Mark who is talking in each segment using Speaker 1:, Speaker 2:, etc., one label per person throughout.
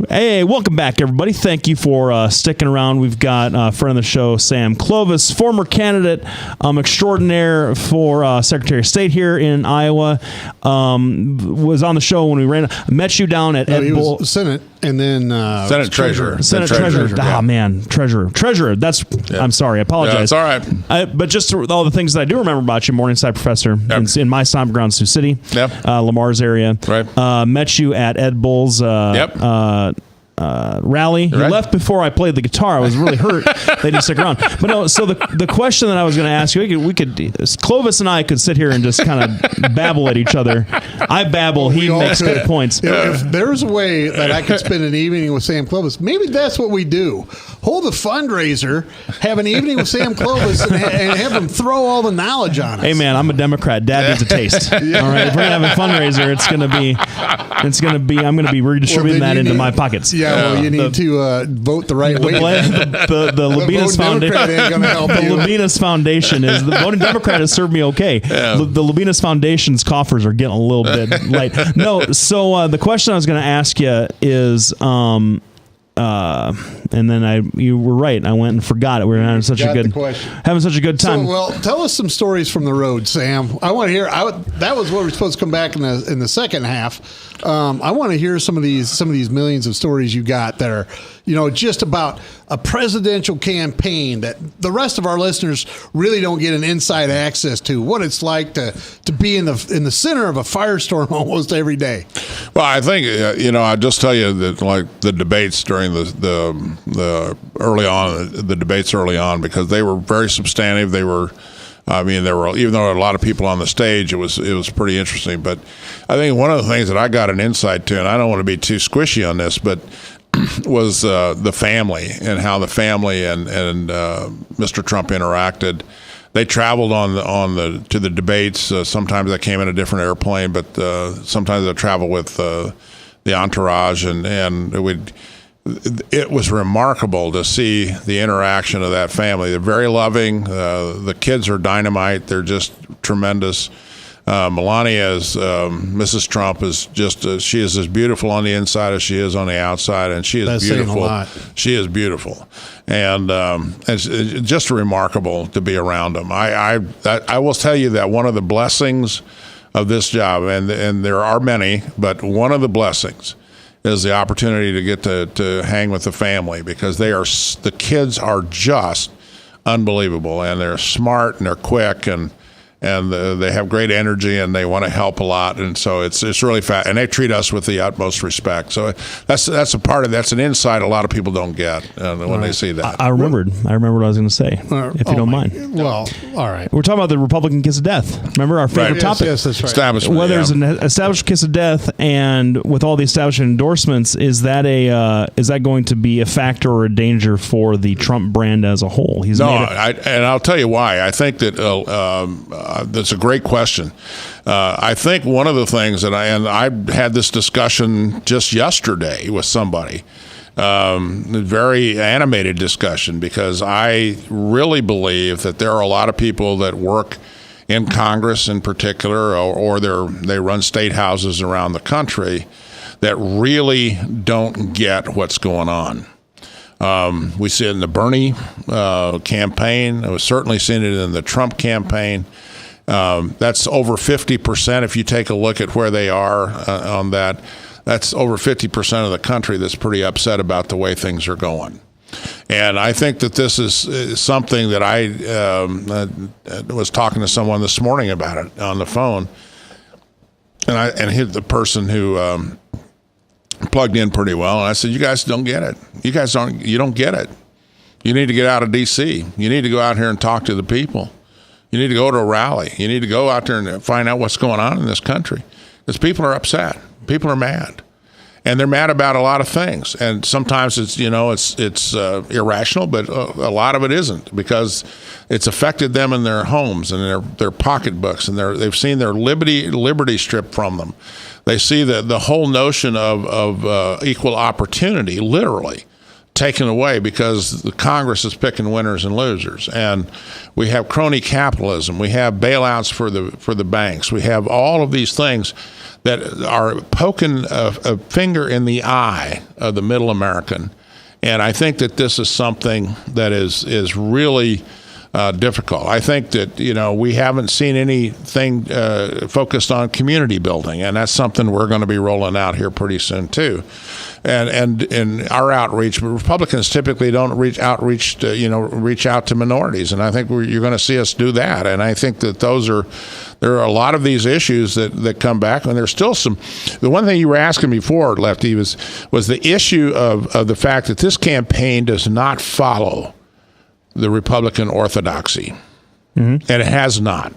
Speaker 1: Hey, welcome back, everybody. Thank you for sticking around. We've got a friend of the show, Sam Clovis, former candidate extraordinaire for Secretary of State here in Iowa. Was on the show when we ran. Met you down at Ed Bull.
Speaker 2: Senate, and then
Speaker 3: Senate Treasurer.
Speaker 1: Senate Treasurer.
Speaker 3: Yeah.
Speaker 1: Ah, man, Treasurer. That's. Yeah. I'm sorry. I apologize.
Speaker 3: Yeah, it's all right.
Speaker 1: But just all the things that I do remember about you, Morningside professor in my stomping ground, Sioux City, Lamar's area.
Speaker 3: Right.
Speaker 1: Met you at Ed Bull's rally. You left before I played the guitar. I was really hurt. They didn't stick around. But no, so the question that I was going to ask you, we could Clovis and I could sit here and just kind of babble at each other. I babble. He makes good points.
Speaker 2: If there's a way that I could spend an evening with Sam Clovis, maybe that's what we do. Hold a fundraiser, have an evening with Sam Clovis, and have him throw all the knowledge on us.
Speaker 1: Hey, man, I'm a Democrat. Dad needs a taste. All right, if we're going to have a fundraiser, I'm going to be redistributing that into my pockets.
Speaker 2: Yeah, you need to vote the right way.
Speaker 1: The Labinas Foundation ain't gonna help you. The Labinas Foundation is the voting Democrat has served me okay. Yeah. The Labinas Foundation's coffers are getting a little bit light. No, so the question I was going to ask you is, and then you were right. I went and forgot it. We were having such a good time.
Speaker 2: So, well, tell us some stories from the road, Sam. I want to hear. That was what we're supposed to come back in the second half. I want to hear some of these millions of stories you got that are, just about a presidential campaign that the rest of our listeners really don't get an inside access to. What it's like to be in the center of a firestorm almost every day.
Speaker 3: Well, I think I just tell you that like the debates during the early on, the debates early on, because they were very substantive. They were. Even though there were a lot of people on the stage, it was pretty interesting. But I think one of the things that I got an insight to, and I don't want to be too squishy on this, but was the family and how the family and Mr. Trump interacted. They traveled to the debates. Sometimes they came in a different airplane, but sometimes they traveled with the entourage, and it was remarkable to see the interaction of that family. They're very loving. The kids are dynamite. They're just tremendous. Melania, Mrs. Trump, is just she is as beautiful on the inside as she is on the outside, and she is
Speaker 2: That's
Speaker 3: beautiful.
Speaker 2: Saying a lot.
Speaker 3: She is beautiful, and it's just remarkable to be around them. I will tell you that one of the blessings of this job, and there are many, but one of the blessings is the opportunity to get to hang with the family, because the kids are just unbelievable, and they're smart and they're quick and they have great energy, and they want to help a lot, and so it's really fast, and they treat us with the utmost respect. So that's an insight a lot of people don't get when they see that.
Speaker 1: I remembered what I was going to say, if you don't mind.
Speaker 2: Well, all right.
Speaker 1: We're talking about the Republican kiss of death. Remember our favorite topic?
Speaker 2: Yes, that's right.
Speaker 3: Establishment.
Speaker 1: Whether it's an established kiss of death, and with all the establishment endorsements, is that going to be a factor or a danger for the Trump brand as a whole?
Speaker 3: And I'll tell you why. I think that that's a great question. I think one of the things that I had this discussion just yesterday with somebody, a very animated discussion, because I really believe that there are a lot of people that work in Congress in particular, or they run state houses around the country, that really don't get what's going on. We see it in the Bernie campaign. I was certainly seeing it in the Trump campaign. That's over 50%. If you take a look at where they are on that, that's over 50% of the country that's pretty upset about the way things are going. And I think that this is something that I was talking to someone this morning about it on the phone, and the person who plugged in pretty well, and I said, "You guys don't get it. You don't get it. You need to get out of D.C. You need to go out here and talk to the people. You need to go to a rally. You need to go out there and find out what's going on in this country, because people are upset. People are mad, and they're mad about a lot of things. And sometimes it's irrational, but a lot of it isn't, because it's affected them in their homes and their pocketbooks, and they've seen their liberty stripped from them. They see the whole notion of equal opportunity literally taken away because the Congress is picking winners and losers, and we have crony capitalism. We have bailouts for the banks. We have all of these things that are poking a finger in the eye of the middle American. And I think that this is something that is really difficult. I think that, we haven't seen anything focused on community building, and that's something we're going to be rolling out here pretty soon too. And in our outreach, Republicans typically don't reach out to minorities, and I think you're going to see us do that. And I think that there are a lot of these issues that come back, and there's still some. The one thing you were asking before, Lefty, was the issue of the fact that this campaign does not follow the Republican orthodoxy, and it has not.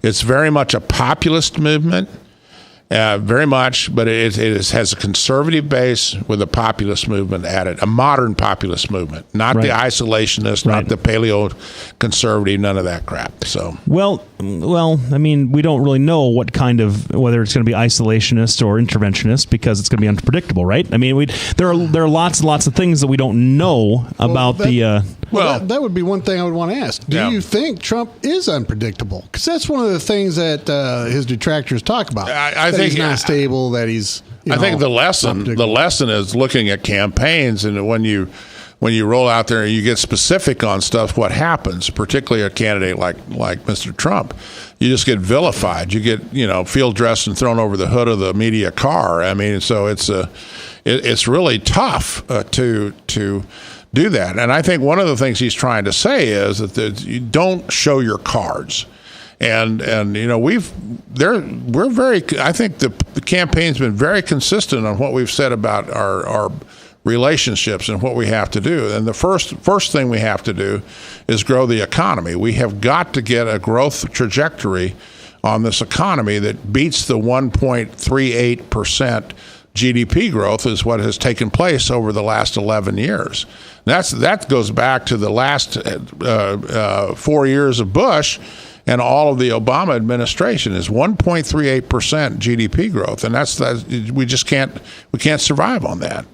Speaker 3: It's very much a populist movement. Very much, but it has a conservative base with a populist movement added, a modern populist movement, not the isolationist, not the paleo-conservative, none of that crap. So
Speaker 1: well, I mean, we don't really know whether it's going to be isolationist or interventionist because it's going to be unpredictable, right? I mean, there are lots and lots of things that we don't know about
Speaker 2: that would be one thing I would want to ask. Do you think Trump is unpredictable? Because that's one of the things that his detractors talk about.
Speaker 3: I think
Speaker 2: he's not stable. That he's.
Speaker 3: I think the lesson is looking at campaigns, and when you roll out there and you get specific on stuff, what happens? Particularly a candidate like Mr. Trump, you just get vilified. You get field dressed and thrown over the hood of the media car. I mean, so it's really tough to do that. And I think one of the things he's trying to say is that you don't show your cards. And we're very. I think the campaign's been very consistent on what we've said about our relationships and what we have to do. And the first thing we have to do is grow the economy. We have got to get a growth trajectory on this economy that beats the 1.38% GDP growth is what has taken place over the last 11 years. That goes back to the last 4 years of Bush. And all of the Obama administration is 1.38% GDP growth, and that's we can't survive on that.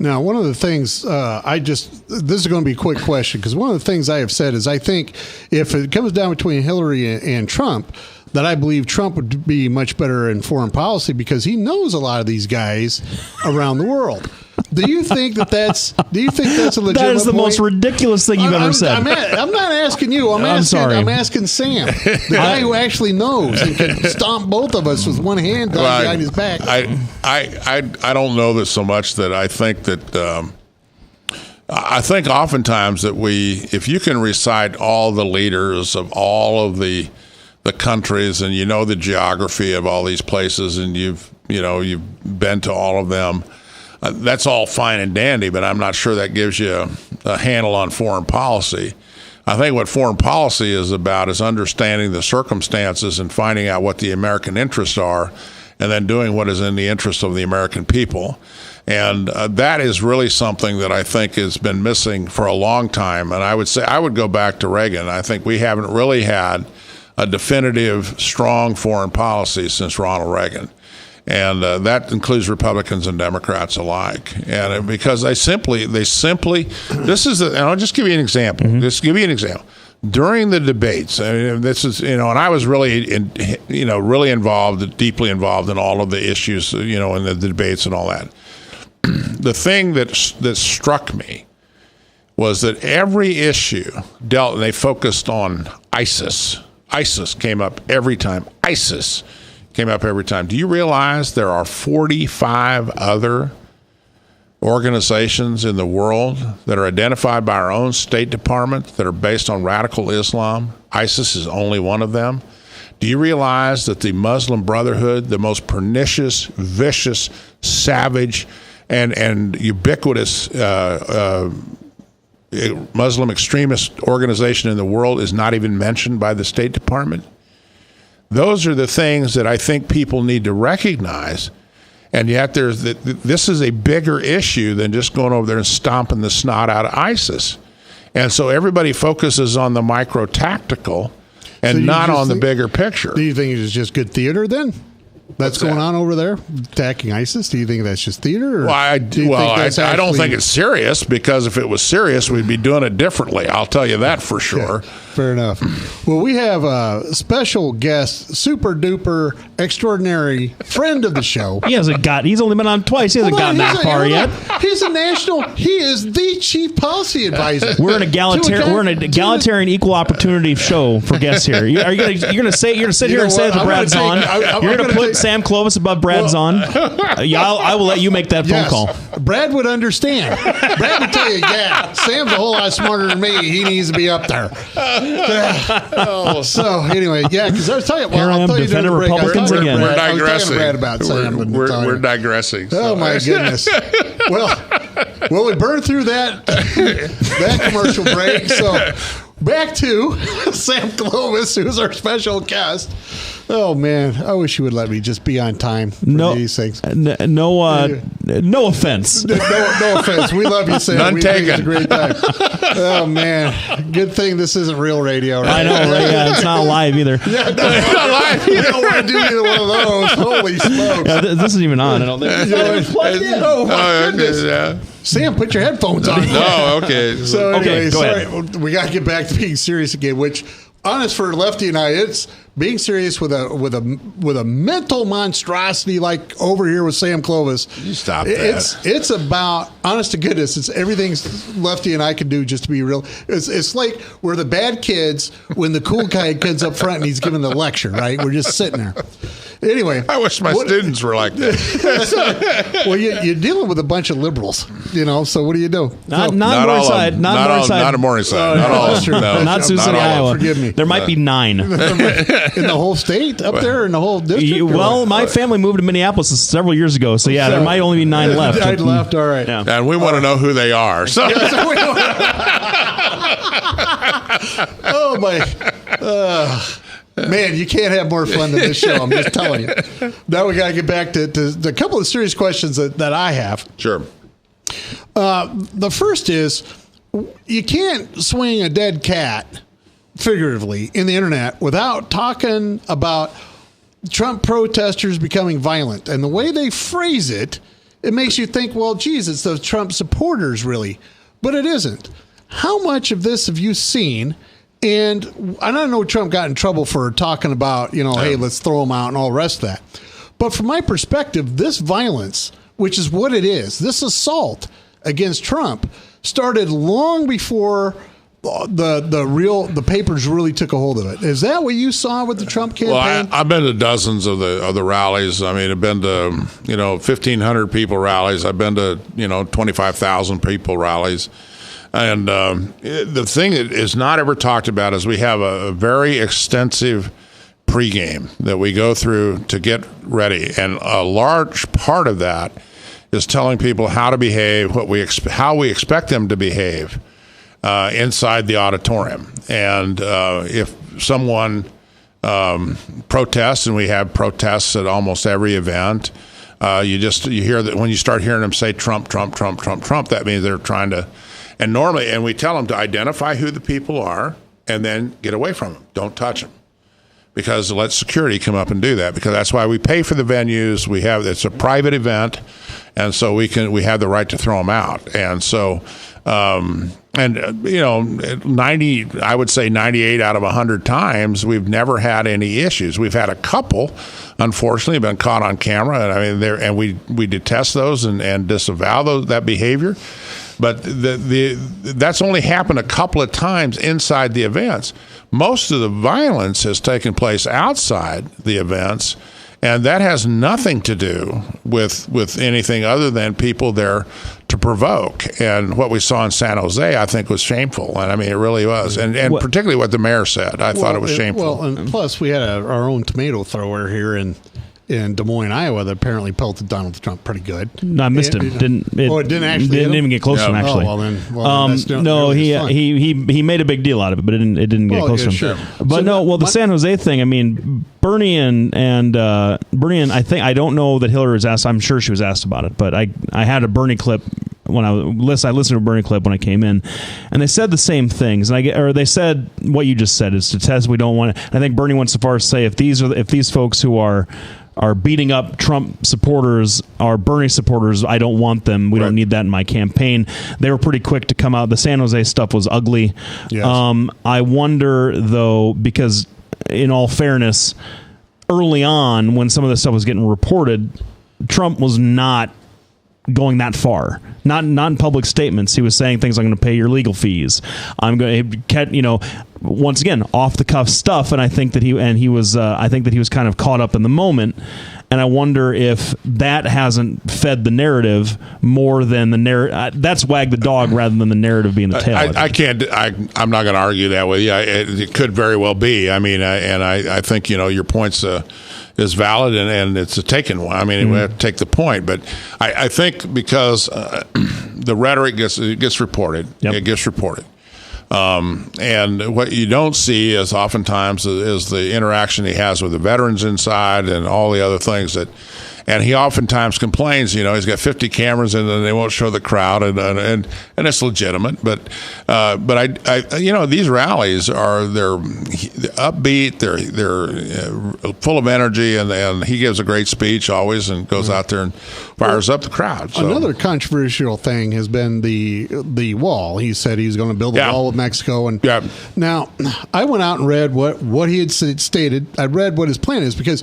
Speaker 2: Now, one of the things this is going to be a quick question, because one of the things I have said is I think if it comes down between Hillary and Trump, that I believe Trump would be much better in foreign policy because he knows a lot of these guys around the world. Do you think that's a legitimate
Speaker 1: That is the
Speaker 2: point?
Speaker 1: most ridiculous thing you've ever said.
Speaker 2: I'm not asking you. I'm asking Sam, the guy who actually knows and can stomp both of us with one hand behind his back.
Speaker 3: I don't know this so much that I think that I think oftentimes that if you can recite all the leaders of all of the countries and the geography of all these places and you've been to all of them. That's all fine and dandy, but I'm not sure that gives you a handle on foreign policy. I think what foreign policy is about is understanding the circumstances and finding out what the American interests are and then doing what is in the interest of the American people. And that is really something that I think has been missing for a long time. And I would go back to Reagan. I think we haven't really had a definitive, strong foreign policy since Ronald Reagan. And that includes Republicans and Democrats alike. And because they simply, and I'll just give you an example.
Speaker 1: Mm-hmm.
Speaker 3: Just give you an example. During the debates, I mean, this is, and I was really, really involved, deeply involved in all of the issues, in the debates and all that. The thing that struck me was that every issue and they focused on ISIS. ISIS came up every time. ISIS came up every time. Do you realize there are 45 other organizations in the world that are identified by our own State Department that are based on radical Islam? ISIS is only one of them. Do you realize that the Muslim Brotherhood, the most pernicious, vicious, savage, and ubiquitous Muslim extremist organization in the world is not even mentioned by the State Department? Those are the things that I think people need to recognize. And yet this is a bigger issue than just going over there and stomping the snot out of ISIS. And so everybody focuses on the micro-tactical and not on the bigger picture.
Speaker 2: Do you think it's just good theater then? that's going on over there, attacking ISIS? Do you think that's just theater? Or
Speaker 3: Well, I don't think
Speaker 2: it's
Speaker 3: it's serious, because if it was serious, we'd be doing it differently. I'll tell you that for sure.
Speaker 2: Yeah, fair enough. Well, we have a special guest, super duper extraordinary friend of the show.
Speaker 1: He's only been on twice. He hasn't gotten that far yet.
Speaker 2: He's a national. He is the chief policy advisor.
Speaker 1: We're in a egalitarian equal opportunity show for guests here. Are you gonna sit here and say that Brad's on? You're gonna put Sam Clovis above Brad's on? I will let you make that phone call.
Speaker 2: Brad would understand. Brad would tell you, Sam's a whole lot smarter than me. He needs to be up there. So anyway, because I was telling you,
Speaker 1: I'll tell you during the break,
Speaker 3: Republicans again.
Speaker 2: We're digressing. Brad about Sam.
Speaker 3: We're digressing.
Speaker 2: So. Oh my goodness. Well, we burned through that commercial break. So back to Sam Clovis, who's our special guest. Oh man, I wish you would let me just be on time for these things.
Speaker 1: No offense.
Speaker 2: No offense. We love you, Sam.
Speaker 3: None taken.
Speaker 2: It's a great time. Oh man, good thing this isn't real radio. Right?
Speaker 1: I know, right? Yeah, it's not live either.
Speaker 2: Yeah, it's not live. You don't want to do either one of those. Holy smokes!
Speaker 1: Yeah, this isn't even on. I don't think.
Speaker 2: Oh my goodness.
Speaker 3: Yeah.
Speaker 2: Sam, put your headphones on.
Speaker 3: No, okay.
Speaker 2: So anyway,
Speaker 1: go
Speaker 2: sorry.
Speaker 1: ahead.
Speaker 2: We got to get back to being serious again. Which, honest for Lefty and I, it's being serious with a mental monstrosity like over here with Sam Clovis.
Speaker 3: You stop that.
Speaker 2: It's about, honest to goodness, it's everything Lefty and I can do just to be real. It's like we're the bad kids when the cool guy comes up front and he's giving the lecture, right? We're just sitting there. Anyway,
Speaker 3: I wish my students were like that.
Speaker 2: Well, you're dealing with a bunch of liberals, so what do you do?
Speaker 1: Not Morningside. Not Morningside.
Speaker 3: Not a Morningside. Not all.
Speaker 2: That's true.
Speaker 3: No,
Speaker 1: not Sioux City, Iowa.
Speaker 2: Forgive me.
Speaker 1: There might be 9.
Speaker 2: In the whole state up there, in the whole district?
Speaker 1: Well, my family moved to Minneapolis several years ago, so there might only be 9 left.
Speaker 2: 9 left, all right.
Speaker 1: Yeah.
Speaker 3: And we want to know who they are. So.
Speaker 2: Oh, my. Man, you can't have more fun than this show. I'm just telling you. Now we got to get back to a couple of serious questions that I have.
Speaker 3: Sure.
Speaker 2: The first is, you can't swing a dead cat, figuratively, in the internet without talking about Trump protesters becoming violent. And the way they phrase it, it makes you think, well, geez, it's the Trump supporters, really. But it isn't. How much of this have you seen? And I don't know Trump got in trouble for talking about, hey, let's throw him out and all the rest of that. But from my perspective, this violence, which is what it is, this assault against Trump started long before the papers really took a hold of it. Is that what you saw with the Trump campaign?
Speaker 3: Well, I've been to dozens of the rallies. I mean, I've been to 1,500 people rallies. I've been to 25,000 people rallies. And the thing that is not ever talked about is we have a very extensive pregame that we go through to get ready, and a large part of that is telling people how to behave, how we expect them to behave inside the auditorium. And if someone protests, and we have protests at almost every event, you hear that when you start hearing them say Trump, Trump, Trump, Trump, Trump, that means they're trying to. And normally, and we tell them to identify who the people are and then get away from them. Don't touch them. Because let security come up and do that. Because that's why we pay for the venues. It's a private event, and so we have the right to throw them out. And so, 98 out of 100 times, we've never had any issues. We've had a couple, unfortunately, been caught on camera, and we detest those and disavow that behavior. But that's only happened a couple of times inside the events. Most of the violence has taken place outside the events, and that has nothing to do with anything other than people there to provoke. And what we saw in San Jose, I think, was shameful. And it really was. And particularly what the mayor said, I thought it was shameful.
Speaker 2: Well, and plus we had our own tomato thrower here in Des Moines, Iowa, that apparently pelted Donald Trump pretty good.
Speaker 1: No, I missed him.
Speaker 2: It didn't actually.
Speaker 1: Didn't even get close to him. Actually, he made a big deal out of it, but it didn't get close to him.
Speaker 2: Sure.
Speaker 1: But the San Jose thing. Bernie and I think, I don't know that Hillary was asked. I'm sure she was asked about it, but I had a Bernie clip when I listened to a Bernie clip when I came in, and they said the same things. And they said what you just said is to test. We don't want to. I think Bernie went so far as to say if these folks who are are beating up Trump supporters, are Bernie supporters. I don't want them. We don't need that in my campaign. They were pretty quick to come out. The San Jose stuff was ugly.
Speaker 2: Yes.
Speaker 1: I wonder, though, because in all fairness, early on when some of this stuff was getting reported, Trump was not going that far. Not in public statements. He was saying things like, I'm going to pay your legal fees. I'm going to, once again, off the cuff stuff. And I think that he was kind of caught up in the moment. And I wonder if that hasn't fed the narrative more than the narrative. That's wag the dog rather than the narrative being the tail.
Speaker 3: I'm not going to argue that with you. It could very well be. I mean, I think, your point's is valid and it's a taken one. I mean, we have to take the point, but I think because the rhetoric gets reported, it gets reported. And what you don't see is oftentimes is the interaction he has with the veterans inside and all the other things and he oftentimes complains, he's got 50 cameras and then they won't show the crowd and it's legitimate. But I these rallies they're upbeat, they're full of energy and he gives a great speech always and goes out there and fires up the crowd. So.
Speaker 2: Another controversial thing has been the wall. He said he's going to build a wall with Mexico. And now I went out and read what he had stated. I read what his plan is because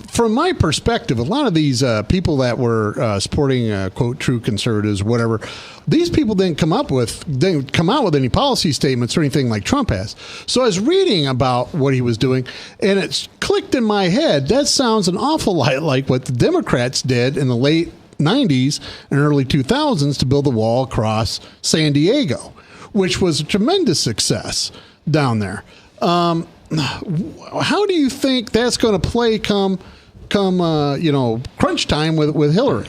Speaker 2: from my perspective, a lot of these people that were supporting quote true conservatives, whatever, these people didn't come out with any policy statements or anything like Trump has. So I was reading about what he was doing, and it clicked in my head. That sounds an awful lot like what the Democrats did in the late 90s and early 2000s to build a wall across San Diego, which was a tremendous success down there. How do you think that's going to play come crunch time with Hillary?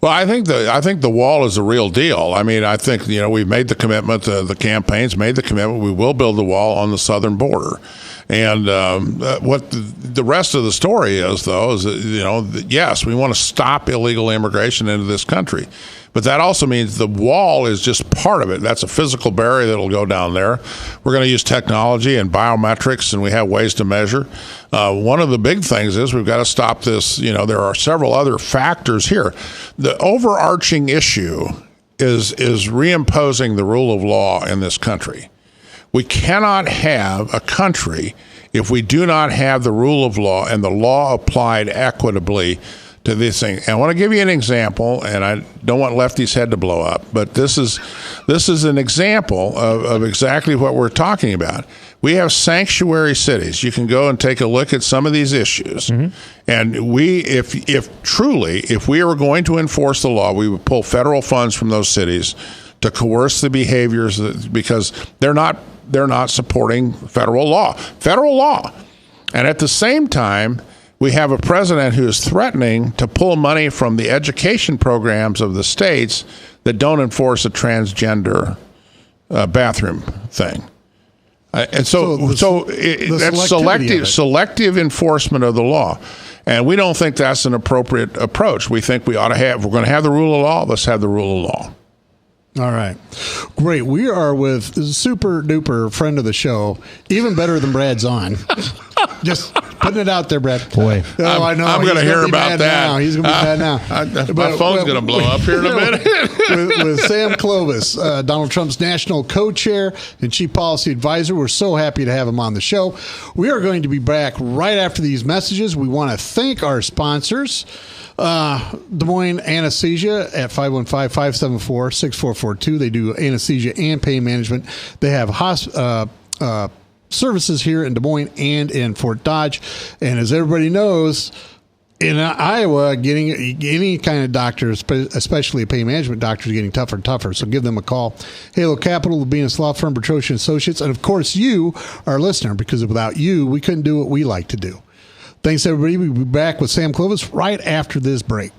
Speaker 3: Well, I think the wall is the real deal. I mean, I think we've made the commitment. The campaign's made the commitment. We will build the wall on the southern border. And what the rest of the story is, though, is that, yes, we want to stop illegal immigration into this country. But that also means the wall is just part of it. That's a physical barrier that'll go down there. We're going to use technology and biometrics, and we have ways to measure. One of the big things is we've got to stop this. There are several other factors here. The overarching issue is reimposing the rule of law in this country. We cannot have a country if we do not have the rule of law and the law applied equitably to this thing. And I want to give you an example, and I don't want Lefty's head to blow up, but this is an example of exactly what we're talking about. We have sanctuary cities. You can go and take a look at some of these issues. Mm-hmm. And if we were going to enforce the law, we would pull federal funds from those cities to coerce the behaviors because they're not supporting federal law. And at the same time, we have a president who is threatening to pull money from the education programs of the states that don't enforce a transgender bathroom thing. And that's selective enforcement of the law. And we don't think that's an appropriate approach. We think if we're going to have the rule of law, let's have the rule of law.
Speaker 2: All right. Great. We are with super duper friend of the show, even better than Brad's on. Just putting it out there, Brad.
Speaker 1: Boy.
Speaker 2: I know.
Speaker 3: I'm going to hear about that.
Speaker 2: Now. He's going to be mad now.
Speaker 3: My phone's going to blow up here in a minute.
Speaker 2: with Sam Clovis, Donald Trump's national co-chair and chief policy advisor. We're so happy to have him on the show. We are going to be back right after these messages. We want to thank our sponsors. Des Moines Anesthesia at 515-574-6442. They do anesthesia and pain management. They have services here in Des Moines and in Fort Dodge. And as everybody knows, in Iowa, getting any kind of doctor, especially a pain management doctor, is getting tougher and tougher. So give them a call. Halo Capital, the Venus Law Firm, Petrosian Associates, and of course you, our listener, because without you, we couldn't do what we like to do. Thanks, everybody. We'll be back with Sam Clovis right after this break.